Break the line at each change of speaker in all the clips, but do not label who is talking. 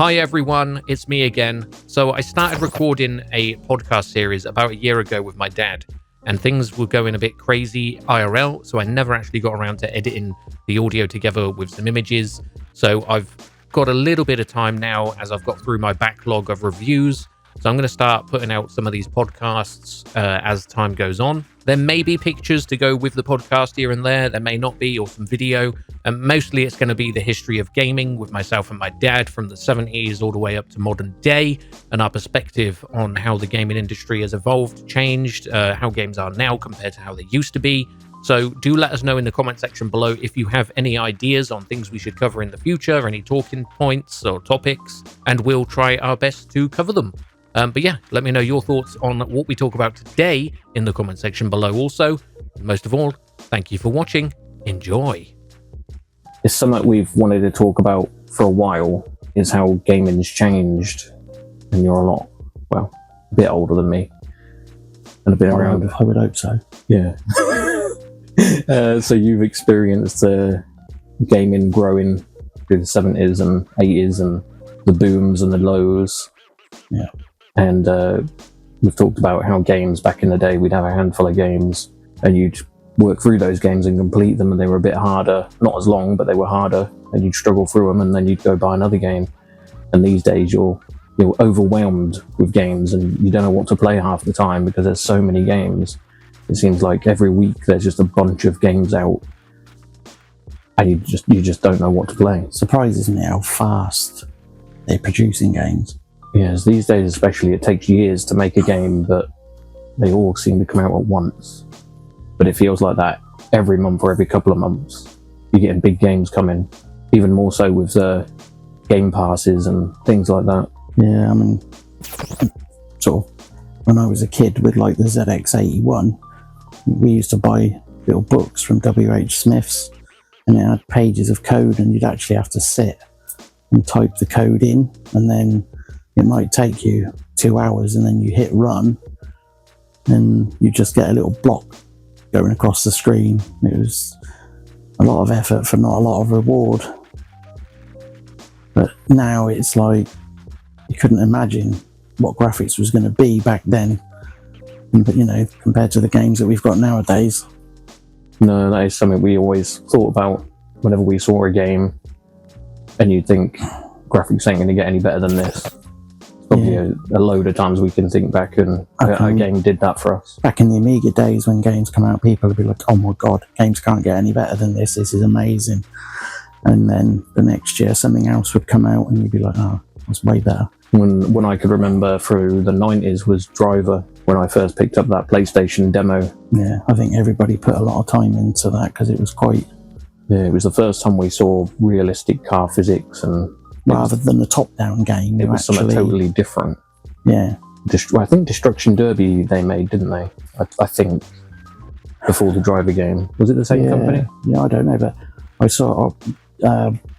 Hi everyone, it's me again. So I started recording a podcast series about a year ago with my dad, and things were going a bit crazy IRL, so I never actually got around to editing the audio together with some images. So I've got a little bit of time now as I've got through my backlog of reviews. So I'm going to start putting out some of these podcasts as time goes on. There may be pictures to go with the podcast here and there may not be, or some video. And mostly it's going to be the history of gaming with myself and my dad from the 70s all the way up to modern day, and our perspective on how the gaming industry has evolved, changed, how games are now compared to how they used to be. So do let us know in the comment section below if you have any ideas on things we should cover in the future, any talking points or topics, and we'll try our best to cover them. But yeah, let me know your thoughts on what we talk about today in the comment section below also. Most of all, thank you for watching. Enjoy.
It's something we've wanted to talk about for a while, is how gaming's changed. And you're a bit older than me. And have been around.
I would hope so.
Yeah. So you've experienced gaming growing through the 70s and 80s and the booms and the lows.
Yeah.
And we've talked about how games back in the day, we'd have a handful of games and you'd work through those games and complete them, and they were a bit harder, not as long, but they were harder, and you'd struggle through them, and then you'd go buy another game. And these days you're overwhelmed with games and you don't know what to play half the time because there's so many games. It seems like every week there's just a bunch of games out and you just don't know what to play.
Surprises me how fast they're producing games.
Yes, these days especially, it takes years to make a game, but they all seem to come out at once. But it feels like that every month or every couple of months. You're getting big games coming, even more so with the game passes and things like that.
Yeah, I mean, sort of, when I was a kid with like the ZX81, we used to buy little books from W.H. Smith's, and it had pages of code, and you'd actually have to sit and type the code in, and then it might take you 2 hours, and then you hit run, and you just get a little block going across the screen. It was a lot of effort for not a lot of reward. But now it's like, you couldn't imagine what graphics was going to be back then, but compared to the games that we've got nowadays.
No, that is something we always thought about whenever we saw a game, and you'd think graphics ain't going to get any better than this. Probably a load of times we can think back, and a game did that for us.
Back in the Amiga days, when games come out, people would be like, oh my god, games can't get any better than this is amazing. And then the next year something else would come out and you'd be like, oh, that's way better.
When I could remember through the 90s was Driver, when I first picked up that PlayStation demo.
Yeah, I think everybody put a lot of time into that because it was quite...
Yeah, it was the first time we saw realistic car physics, and
rather than the top-down game,
it was something totally different.
Yeah.
I think Destruction Derby they made, didn't they? I think before the Driver game. Was it the same company?
Yeah, I don't know, but I saw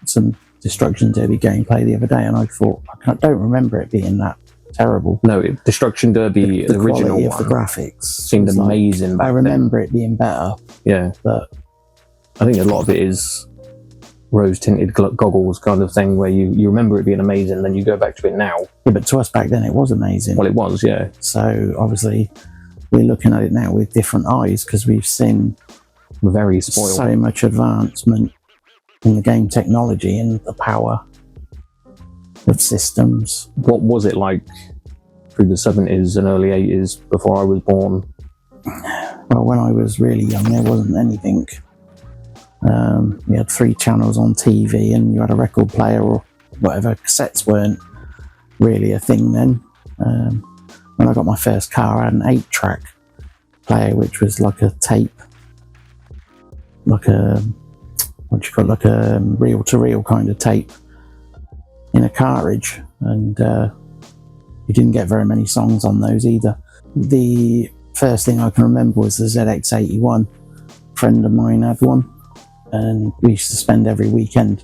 some Destruction Derby gameplay the other day, and I thought, I don't remember it being that terrible.
No, Destruction Derby, the original
quality
one,
of the graphics
seemed amazing.
I remember it being better.
Yeah,
but
I think a lot of it is rose-tinted goggles kind of thing, where you remember it being amazing, then you go back to it now.
Yeah, but to us back then it was amazing.
Well, it was, yeah.
So obviously we're looking at it now with different eyes because we've seen
very spoiled.
So much advancement in the game technology and the power of systems.
What was it like through the 70s and early 80s before I was born?
Well, when I was really young, there wasn't anything. We had 3 channels on TV, and you had a record player or whatever. Cassettes weren't really a thing then. When I got my first car, I had an 8-track player, which was like a tape, like a reel-to-reel kind of tape in a cartridge, and you didn't get very many songs on those either. The first thing I can remember was the ZX81. A friend of mine had one, and we used to spend every weekend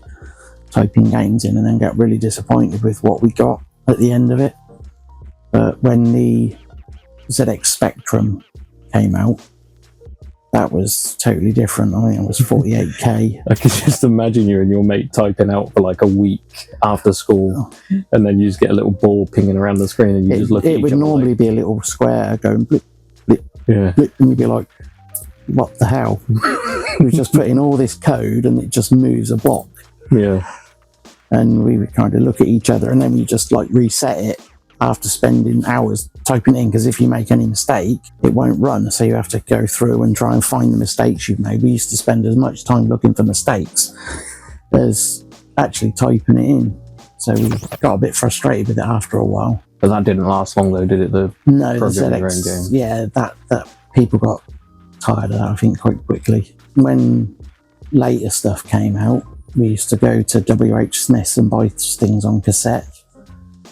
typing games in and then get really disappointed with what we got at the end of it. But when the ZX Spectrum came out, that was totally different. I think it was 48k.
I could just imagine you and your mate typing out for like a week after school, and then you just get a little ball pinging around the screen, and you just look at each other.
It would normally be a little square going blip, blip,
Yeah.
blip, and you'd be like, what the hell? We just put in all this code and it just moves a block.
Yeah.
And we would kind of look at each other, and then we just like reset it after spending hours typing in, because if you make any mistake, it won't run. So you have to go through and try and find the mistakes you've made. We used to spend as much time looking for mistakes as actually typing it in. So we got a bit frustrated with it after a while.
But that didn't last long though, did it?
No, the ZX, yeah, that people got tired of that, I think, quite quickly. When later stuff came out, we used to go to WH Smith's and buy things on cassette,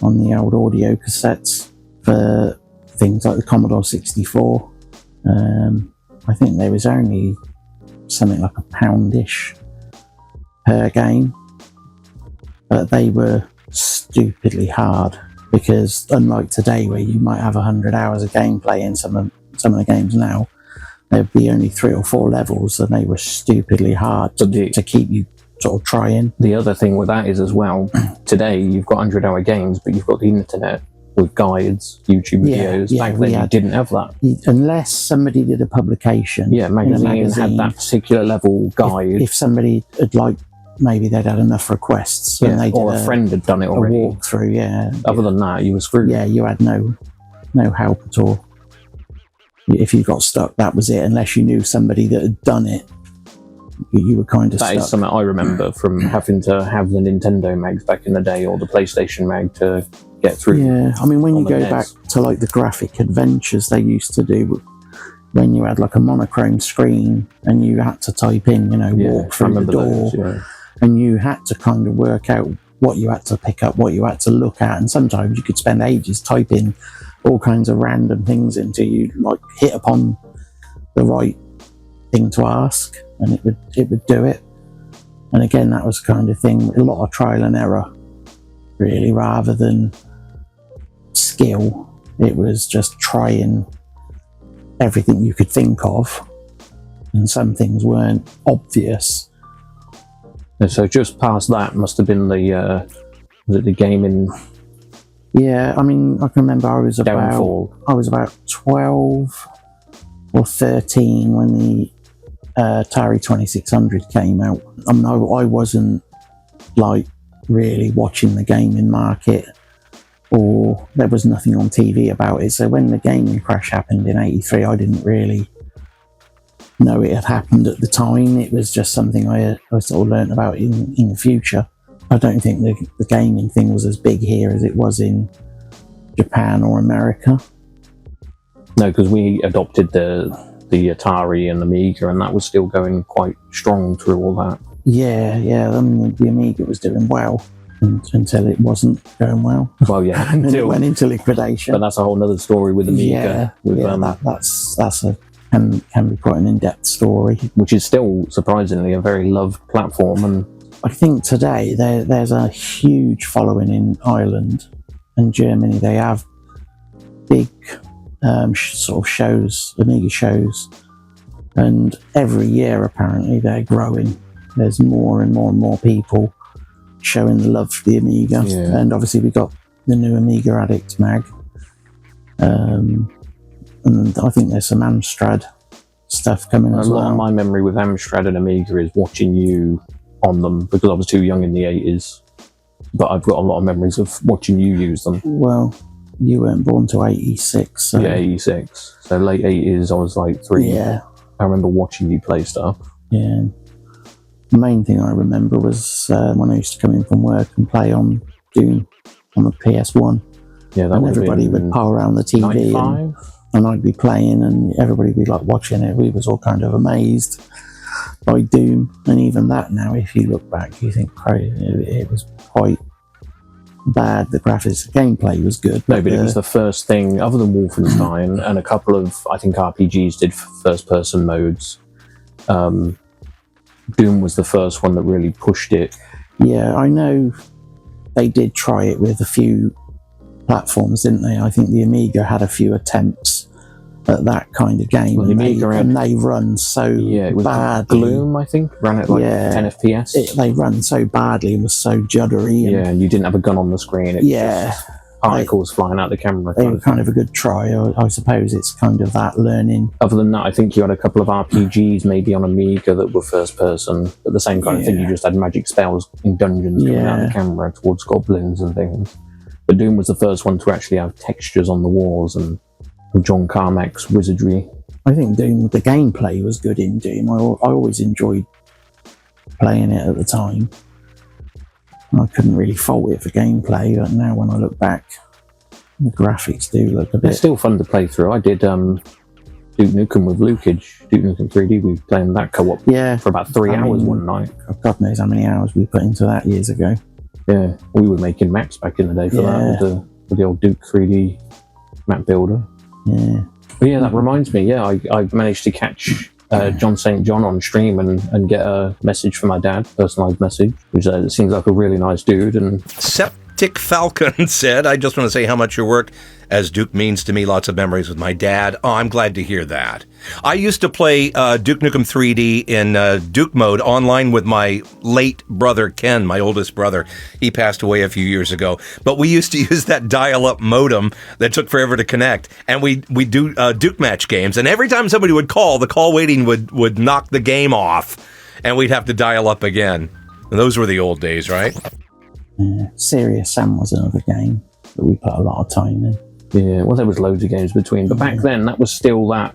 on the old audio cassettes, for things like the Commodore 64. I think there was only something like £1 per game, but they were stupidly hard, because unlike today where you might have 100 hours of gameplay in some of the games now, there'd be only 3 or 4 levels, and they were stupidly hard to keep you sort of trying.
The other thing with that is as well, today you've got 100-hour games, but you've got the internet with guides, YouTube videos. Back then you didn't have that.
Unless somebody did a publication.
Yeah, magazine had that particular level guide.
If somebody had, like, maybe they'd had enough requests, and they did
or a friend had done it already.
A walkthrough, yeah.
Other than that, you were screwed.
Yeah, you had no help at all. If you got stuck, that was it. Unless you knew somebody that had done it, you were kind of stuck.
That is something I remember from having to have the Nintendo mags back in the day, or the PlayStation mag, to get through.
Yeah, I mean, when you go back to like the graphic adventures they used to do, when you had like a monochrome screen and you had to type in, walk through the door, and you had to kind of work out what you had to pick up, what you had to look at, and sometimes you could spend ages typing all kinds of random things until you like hit upon the right thing to ask, and it would do it. And again, that was the kind of thing, a lot of trial and error, really, rather than skill. It was just trying everything you could think of, and some things weren't obvious.
And so just past that must have been the gaming.
Yeah, I mean, I can remember I was
downfall.
about 12 or 13 when the Atari 2600 came out. I mean, I wasn't like really watching the gaming market, or there was nothing on TV about it. So when the gaming crash happened in '83, I didn't really know it had happened at the time. It was just something I sort of learnt about in the future. I don't think the gaming thing was as big here as it was in Japan or America.
No, because we adopted the Atari and Amiga, and that was still going quite strong through all that.
Yeah. I mean, the Amiga was doing well until it wasn't going well.
Well, yeah,
and it went into liquidation.
But that's a whole other story with Amiga.
That's can be quite an in-depth story.
Which is still surprisingly a very loved platform, and
I think today there's a huge following in Ireland and Germany. They have big sort of shows, Amiga shows, and every year apparently they're growing. There's more and more people showing the love for the Amiga, and obviously we got the new Amiga Addict mag, and I think there's some Amstrad stuff coming as well.
A lot of my memory with Amstrad and Amiga is watching you on them, because I was too young in the 80s, but I've got a lot of memories of watching you use them.
Well, you weren't born till 86, so...
Yeah, 86. So late 80s, I was like 3.
Yeah.
I remember watching you play stuff.
Yeah. The main thing I remember was when I used to come in from work and play on Doom on the PS1.
Yeah, that
and everybody would pile around the TV and I'd be playing, and everybody would be like watching it. We was all kind of amazed by Doom, and even that now, if you look back, you think, it was quite bad. The graphics, the gameplay was good.
No, but it was the first thing, other than Wolfenstein and a couple of, I think, RPGs did first-person modes. Doom was the first one that really pushed it.
Yeah, I know they did try it with a few platforms, didn't they? I think the Amiga had a few attempts at that kind of game,
Well,
and they run so
it was
badly.
Gloom, I think, ran at like 10 FPS.
They run so badly and was so juddery.
And you didn't have a gun on the screen. It was just particles flying out the camera.
They were kind of a good try. I suppose it's kind of that learning.
Other than that, I think you had a couple of RPGs maybe on Amiga that were first person, but the same kind of thing. You just had magic spells in dungeons coming out of the camera towards goblins and things. But Doom was the first one to actually have textures on the walls and John Carmack's wizardry.
I think Doom, the gameplay was good in Doom. I always enjoyed playing it at the time. I couldn't really fault it for gameplay, but now when I look back, the graphics do look a bit...
It's still fun to play through. I did Duke Nukem with Lukage, Duke Nukem 3D. We were playing that co-op for about 3 hours one night.
God knows how many hours we put into that years ago.
Yeah, we were making maps back in the day for that, with the old Duke 3D map builder.
Yeah.
But yeah, that reminds me, I managed to catch John St. John on stream and get a message from my dad, personalised message, which seems like a really nice dude. And
Septic Falcon said, I just want to say how much your work as Duke means to me. Lots of memories with my dad. Oh, I'm glad to hear that. I used to play Duke Nukem 3D in Duke mode online with my late brother, Ken, my oldest brother. He passed away a few years ago. But we used to use that dial-up modem that took forever to connect. And we do Duke match games. And every time somebody would call, the call waiting would knock the game off. And we'd have to dial up again. And those were the old days, right?
Yeah. Serious Sam was another game that we put a lot of time in.
Yeah, well, there was loads of games between, but back then that was still that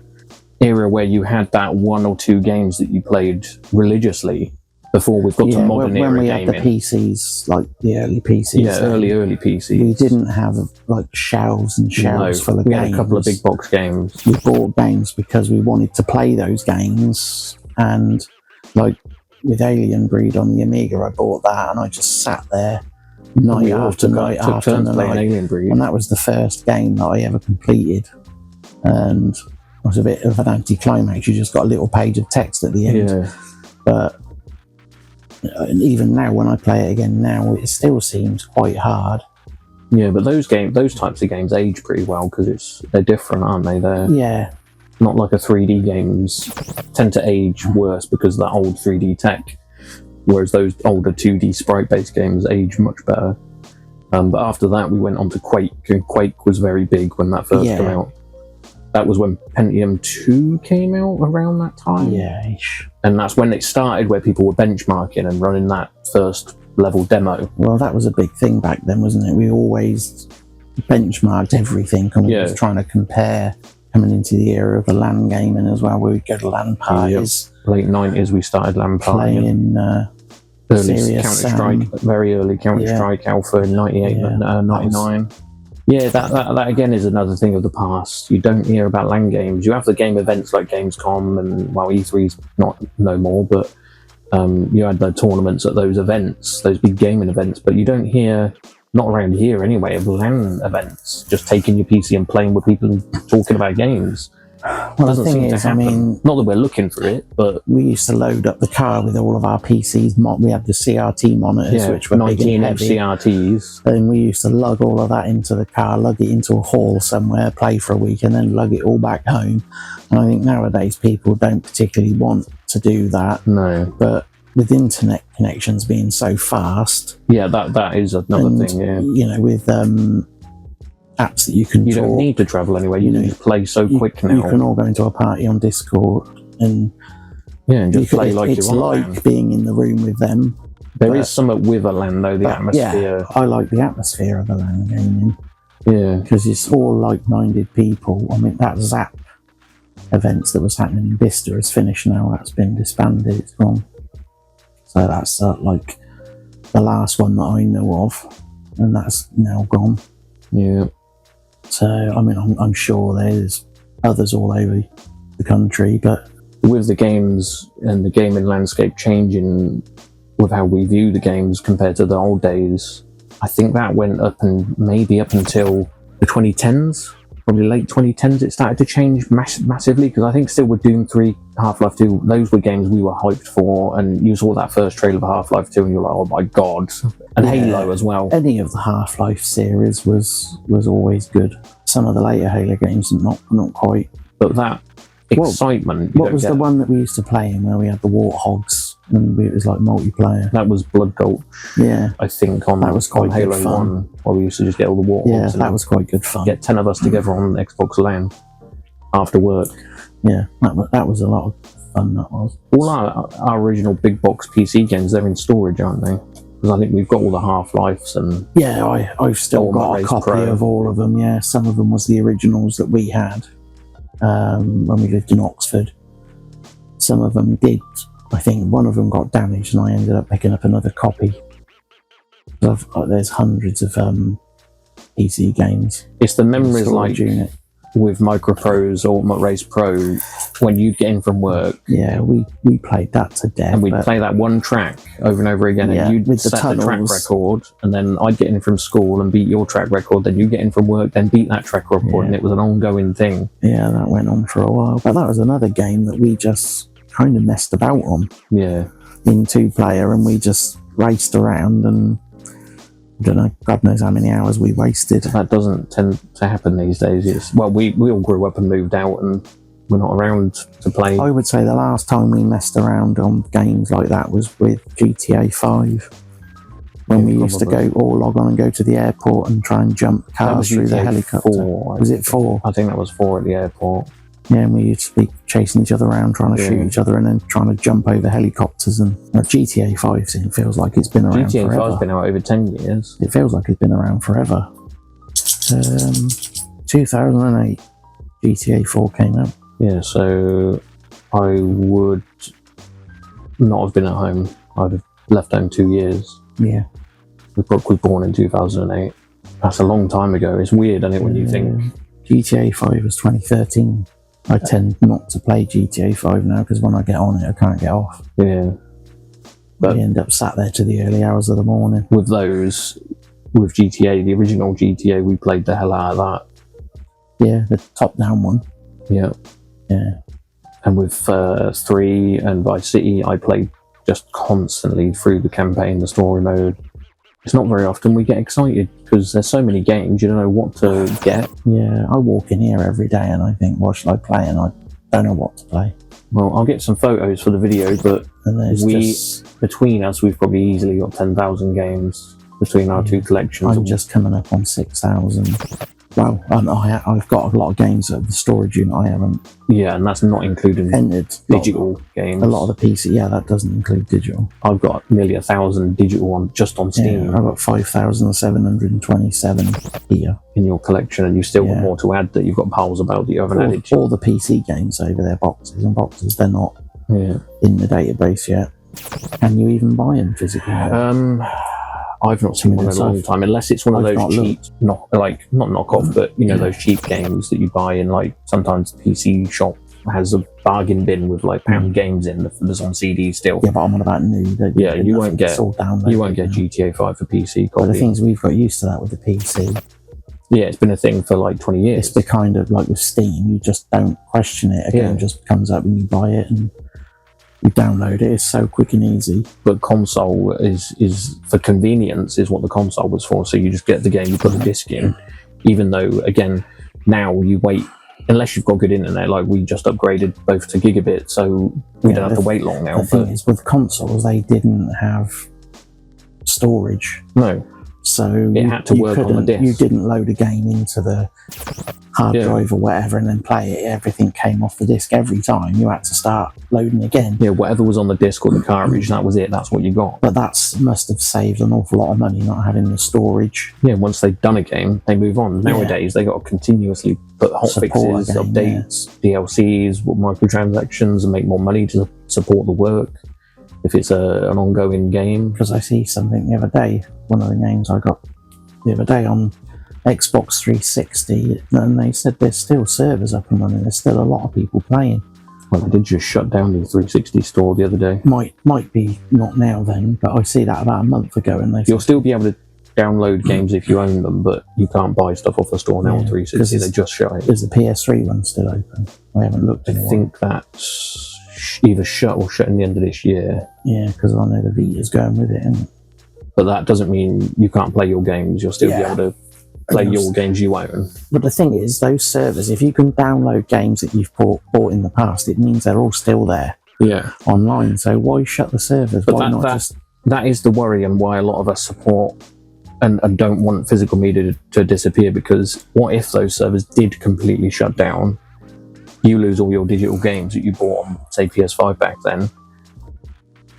era where you had that 1 or 2 games that you played religiously before we've got to modern era
when we
gaming.
had the PCs, like the early PCs.
Yeah, early PCs.
We didn't have like shelves and shelves full of games.
We had a couple of big box games.
We bought games because we wanted to play those games, and like with Alien Breed on the Amiga, I bought that and I just sat there night after night after night,
Alien Breed.
and that was the first game that I ever completed, and it was a bit of an anticlimax. You just got a little page of text at the end, but even now when I play it again now, it still seems quite hard.
Yeah, but those types of games age pretty well because they're different, aren't they? They're not like a 3D games tend to age worse because of that old 3D tech. Whereas those older 2D sprite-based games age much better. But after that, we went on to Quake, and Quake was very big when that first came out. That was when Pentium 2 came out around that time.
Yeah.
And that's when it started, where people were benchmarking and running that first level demo.
Well, that was a big thing back then, wasn't it? We always benchmarked everything, and we were trying to compare, coming into the era of the LAN gaming as well, where we'd go to LAN parties.
Late 90s, we started LAN
playing
early Counter-Strike, very early Counter-Strike Alpha in 98, 99. Yeah, that again is another thing of the past. You don't hear about LAN games. You have the game events like Gamescom and E3's no more, but you had the tournaments at those events, those big gaming events, but you don't hear, not around here anyway, of LAN events, just taking your PC and playing with people and talking about games.
Well, the thing is, I mean,
not that we're looking for it, but
we used to load up the car with all of our PCs. We had the CRT monitors, which were
19
big and heavy.
CRTs.
And we used to lug all of that into the car, lug it into a hall somewhere, play for a week, and then lug it all back home. And I think nowadays people don't particularly want to do that.
No.
But with internet connections being so fast,
that is another thing. Yeah,
you know, with apps that you can talk.
Don't need to travel anyway. You can play so quick now.
You can all go into a party on Discord and
just play like
it's like being in the room with them.
There is something with a LAN though, the atmosphere.
Yeah, I like the atmosphere of a LAN gaming.
Yeah,
because it's all like-minded people. I mean, that Zap events that was happening in Vista has finished now. That's been disbanded. It's gone. So that's like the last one that I know of, and that's now gone.
Yeah.
So, I mean, I'm sure there's others all over the country, but
with the games and the gaming landscape changing with how we view the games compared to the old days, I think that went up and maybe up until the 2010s, probably late 2010s, it started to change massively, because I think still with Doom 3, Half-Life 2, those were games we were hyped for, and you saw that first trailer of Half-Life 2 and you're like, oh my god. And Halo as well.
Any of the Half-Life series was always good. Some of the later Halo games not quite
But that excitement.
What was the one that we used to play in where we had the warthogs and it was like multiplayer?
That was Blood Gulch.
Yeah,
I think on
that was quite
on Halo
good fun.
1, where we used to just get all the warthogs.
Yeah,
and
that was quite good fun.
get 10 of us together on Xbox LAN after work.
Yeah, that was a lot of fun. That was.
All our original big box PC games, they're in storage, aren't they? Because I think we've got all the Half-Lives and...
Yeah, I've still got a
Race
copy
Pro.
of all of them. Yeah, some of them was the originals that we had when we lived in Oxford. Some of them did. I think one of them got damaged, and I ended up picking up another copy. There's hundreds of PC games.
It's the memories like
unit.
with Microprose or Race Pro, when you'd get in from work
Yeah, we played that to death.
and we'd
but
play that one track over and over again,
Yeah,
and you'd
with the
set the track
tunnels.
record, and then I'd get in from school and beat your track record, then you get in from work, then beat that track record,
Yeah.
and it was an ongoing thing.
Yeah, that went on for a while. But that was another game that we just kind of messed about on
Yeah.
in 2-player, and we just raced around, and I don't know, God knows how many hours we wasted.
That doesn't tend to happen these days. We all grew up and moved out, and we're not around to play.
I would say the last time we messed around on games like that was with GTA 5. When
Yeah,
we used to
probably.
go all log on and go to the airport and try and jump
That
cars
was
through the
GTA
helicopter.
4.
Was it 4?
I think that was 4 at the airport.
Yeah, and we used to be chasing each other around, trying to
Yeah.
shoot each other, and then trying to jump over helicopters. And GTA 5 feels like it's been around
GTA
forever.
5's been out over 10 years.
It feels like it's been around forever. 2008, GTA 4 came out.
Yeah, so I would not have been at home. I'd have left home 2 years.
Yeah.
Brooke was born in 2008. That's a long time ago. It's weird, isn't it, when you think...
GTA 5 was 2013. I tend not to play GTA 5 now because when I get on it, I can't get off.
Yeah. But
I end up sat there to the early hours of the morning.
with GTA, the original GTA, we played the hell out of that.
Yeah, the top-down one.
Yeah.
Yeah.
And with 3 and Vice City, I played just constantly through the campaign, the story mode. It's not very often we get excited because there's so many games, you don't know what to get.
Yeah, I walk in here every day and I think, what should I play? And I don't know what to play.
Well, I'll get some photos for the video, but
And there's
between us, we've probably easily got 10,000 games between our two collections.
I'm just coming up on 6,000. Well, I've got a lot of games at the storage unit I haven't
Yeah, and that's not including
entered.
digital games.
A lot of the PC, yeah, that doesn't include digital.
I've got nearly 1,000 digital just on Steam
Yeah, I've got 5,727 here.
in your collection, and you still got
Yeah.
more to add that you've got piles about that you haven't added.
All the PC games over there, boxes and boxes, they're not
Yeah.
in the database yet. Can you even buy them physically?
I've not seen one in a long time, unless it's one of
I've
those
not
cheap, not knockoff, but those cheap games that you buy in, like, sometimes the PC shop has a bargain bin with like pound games in that's on CD still.
Yeah, but I'm on about new.
Yeah, you won't get
downloaded.
GTA 5 for PC
But
copy.
the things we've got used to that with the PC.
Yeah, it's been a thing for like 20 years.
It's the kind of like with Steam, you just don't question it. A game just comes up and you buy it and you download it. It's so quick and easy.
But console is for convenience, is what the console was for. So you just get the game, you put the disc in. Even though, again, now you wait, unless you've got good internet, like we just upgraded both to gigabit, so we don't have to wait long now.
The thing is, with consoles, they didn't have storage.
No.
So
it had to work on the disc.
You didn't load a game into the hard drive or whatever and then play it. Everything came off the disc every time. You had to start loading again.
Yeah, whatever was on the disc or the cartridge, that was it. That's what you got.
But that must have saved an awful lot of money not having the storage.
Yeah, once they've done a game, they move on. Nowadays, they got to continuously put hotfixes, updates, DLCs, microtransactions, and make more money to support the work. If it's an ongoing game.
Because I see something the other day, one of the games I got the other day on Xbox 360, and they said there's still servers up and running. There's still a lot of people playing.
Well, they did just shut down the 360 store the other day.
Might be not now then, but I see that about a month ago, and
you'll still be able to download games if you own them, but you can't buy stuff off the store now on 360. They just shut it.
Is the PS3 one still open? I haven't looked.
I think that's either shut or shut in the end of this year.
Yeah, because I know the Vita's going with it, and
but that doesn't mean you can't play your games. You'll still be able to play your games you own.
But the thing is, those servers, if you can download games that you've bought in the past, it means they're all still there online. So why shut the servers?
But that is the worry, and why a lot of us support and don't want physical media to disappear, because what if those servers did completely shut down? You lose all your digital games that you bought on, say, PS5 back then,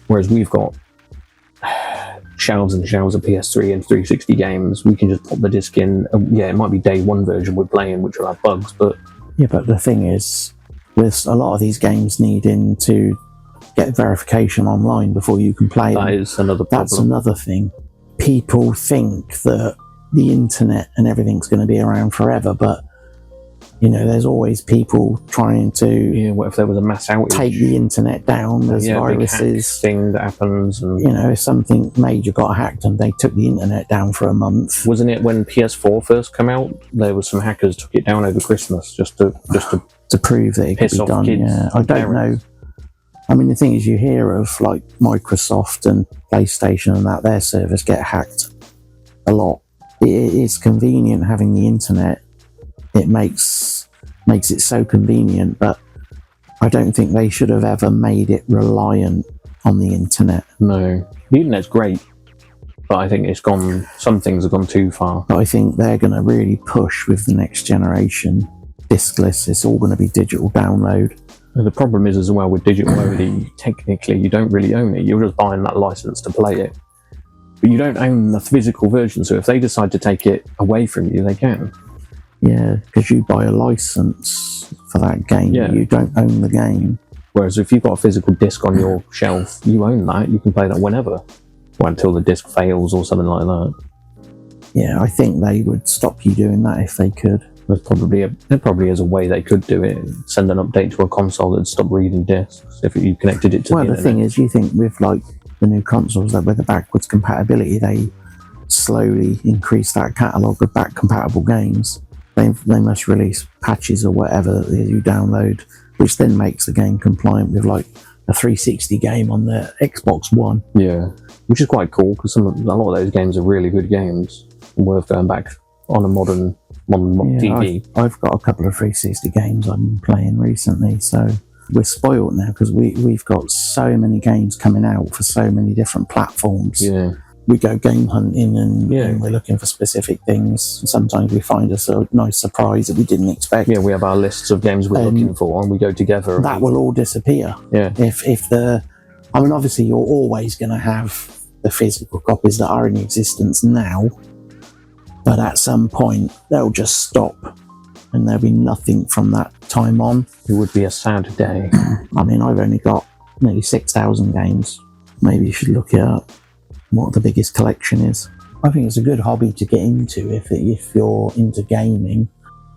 whereas we've got shelves and shelves of PS3 and 360 games. We can just pop the disc in. It might be day one version we're playing, which will have bugs, but
but the thing is, with a lot of these games needing to get verification online before you can play them,
is another problem.
That's another thing. People think that the internet and everything's going to be around forever, but there's always people trying to
what if there was a mass outage,
take the internet down? There's viruses
thing that happens, and
if something major got hacked and they took the internet down for a month.
Wasn't it when PS4 first came out? There was some hackers took it down over Christmas just to
prove that it could be done. I don't know. I mean, the thing is, you hear of like Microsoft and PlayStation and that their servers get hacked a lot. It is convenient having the internet. It makes it so convenient, but I don't think they should have ever made it reliant on the internet.
No, the internet's great, but I think some things have gone too far.
But I think they're going to really push with the next generation. Discless, it's all going to be digital download.
And the problem is as well with digital only, technically you don't really own it. You're just buying that license to play it. But you don't own the physical version, so if they decide to take it away from you, they can.
Yeah, because you buy a license for that game.
Yeah.
You don't own the game.
Whereas if you've got a physical disc on your shelf, you own that. You can play that whenever. Well, until the disc fails or something like that.
Yeah, I think they would stop you doing that if they could.
There probably is a way they could do it. Send an update to a console that'd stop reading discs if you connected it to the internet.
The thing is, you think with like the new consoles, that with the backwards compatibility, they slowly increase that catalogue of back compatible games. They must release patches or whatever that you download, which then makes the game compliant with like a 360 game on the Xbox One.
Yeah, which is quite cool because a lot of those games are really good games and worth going back on a modern TV.
I've got a couple of 360 games I've been playing recently, so we're spoiled now because we've got so many games coming out for so many different platforms.
Yeah.
We go game hunting and we're looking for specific things. Sometimes we find us a nice surprise that we didn't expect.
Yeah, we have our lists of games we're looking for and we go together.
That will all disappear.
Yeah.
Obviously you're always going to have the physical copies that are in existence now, but at some point they'll just stop and there'll be nothing from that time on.
It would be a sad day.
I mean, I've only got nearly 6,000 games. Maybe you should look it up, what the biggest collection is. I think it's a good hobby to get into if you're into gaming,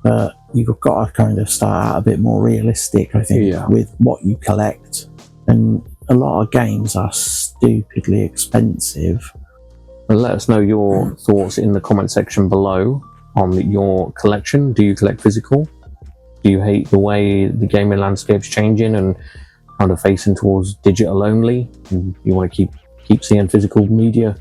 but you've got to kind of start out a bit more realistic, I think, with what you collect. And a lot of games are stupidly expensive.
Well, let us know your thoughts in the comment section below on your collection. Do you collect physical? Do you hate the way the gaming landscape's changing and kind of facing towards digital only? And you want to keep seeing physical media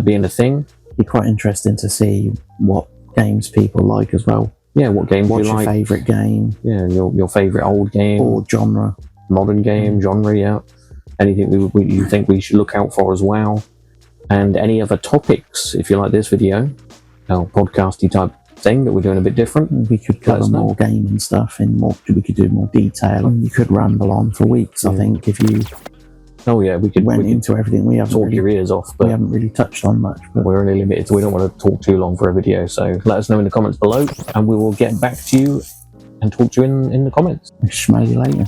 being a thing?
It'd be quite interesting to see what games people like as well.
Yeah, what games
What's
you like?
What's your favourite game?
Yeah, your favourite old game
or genre,
modern game genre. Yeah, anything you think we should look out for as well, and any other topics if you like this video, podcasty type thing that we're doing a bit different.
We could cover more gaming stuff we could do more detail, and you could ramble on for weeks. I think if you we could went into everything. We haven't
talk your ears off, but
we haven't really touched on much. But
we're only limited, so we don't want to talk too long for a video. So let us know in the comments below, and we will get back to you and talk to you in the comments.
Smell you later.